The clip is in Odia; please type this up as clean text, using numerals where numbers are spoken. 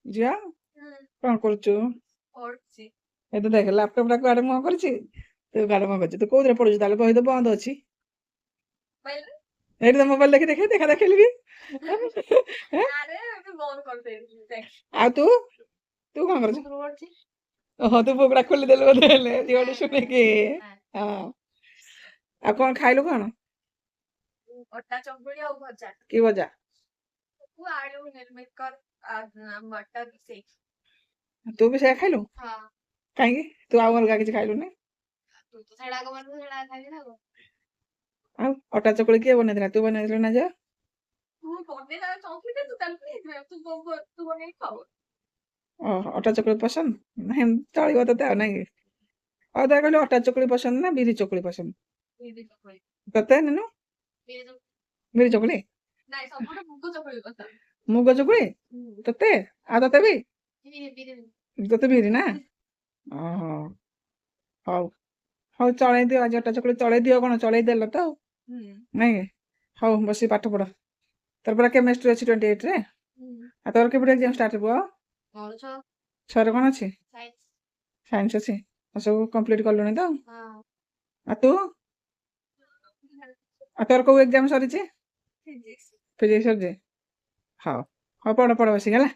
ଝିଅ କଣ କରୁଛୁ? ଏ ତ ଦେଖ ଲାପଟପ୍ ଟା କୁଆଡେ ମୁହଁ କରିଛି, ତୁ କୁଆଡେ ମୁହଁ କରିଛୁ। ତୁ କୋଉଥିରେ ପଢୁଛୁ ତାହେଲେ? ବହି ତ ବନ୍ଦ ଅଛି। ଏଇଠି ତ ମୋବାଇଲ ଦେଖି ଦେଖି ଦେଖା ଦେଖିଲି। ଆଉ ତୁ ତୁ କଣ କରୁଛୁ? ଓହୋ ତୁ ବୁକ୍ ଟା ଖୋଲିଦେଲୁ ବୋଧେ ହେଲେ ଝିଅଠୁ ଶୁଣିକି। ହଁ ଆଉ କଣ ଖାଇଲୁ କଣ? ଅଟା ଚକୁଳି ଆଉ ଭଜା। କି ଭଜା? ଆଳୁ ମିଲମିକର ମଟର ମିଶେଇ। ତୁ ବି ସେଇଆ ଖାଇଲୁ? ହଁ। କାହିଁକି ତୁ ଆଉ ଅଲଗା କିଛି ଖାଇଲୁନି? ତୁ ତ ସେଟା କରିବୁ ସେଟା ଖାଇବି ନା କଣ? ଆଉ ଅଟା ଚକୁଳି କିଏ ବନେଇଥିଲା? ତୁ ବନେଇଥିଲୁ ନା ଝିଅ? ତୁ ବନେଇଲା ଚକୁଳି ତୁ ତାହେଲେ ତୁ ବନେଇକି ଖାଉ। ଓହୋ ଅଟା ଚକୁଳି ପସନ୍ଦ? ନାହିଁ ଚଳିବ ତତେ ଆଉ ନାଇଁ କି? ଆଉ ତା କହିଲୁ ଅଟା ଚକୁଳି ପସନ୍ଦ ନା ବିରି ଚକୁଳି ପସନ୍ଦ? ବିରି ଚକୁଳି। ତତେ ନୁନୁ? ବିରି ଚକୁଳି? ନାଇଁ ସବୁଠୁ ମୁଗ ଚକୁଳି ପସନ୍ଦ। ମୁଗ ଚକୁଳି ତତେ? ଆଉ ତତେ ବି? ତତେ ବିରି ନା? ଓହୋ ହଉ ହଉ ଚଳେଇ ଦିଅ ଆଜି ଅଟା ଚକୁଳି ଚଳେଇ ଦିଅ କଣ ଚଳେଇ ଦେଲ ତ ଆଉ ନାଇଁ କି? ହଉ ବସି ପାଠ ପଢ। ତୋର ପରା କେମିଷ୍ଟ୍ରି ଅଛି 28 ରେ। ଆଉ ତୋର କେବେ ଏକ୍ଜାମ ଷ୍ଟାର୍ଟ ହବ? 6 ରେ କଣ ଅଛି? ସାଇନ୍ସ ଅଛି। ଆଉ ସବୁ କମ୍ପ୍ଲିଟ କଲୁଣି ତ? ଆଉ ତୁ? ଆଉ ତୋର କୋଉ ଏକ୍ଜାମ ସରିଛି? ଫିଜିକ୍ସ ସରିଛି। ହଉ ହଉ ପଢ ପଢ ବସିକି ହେଲା।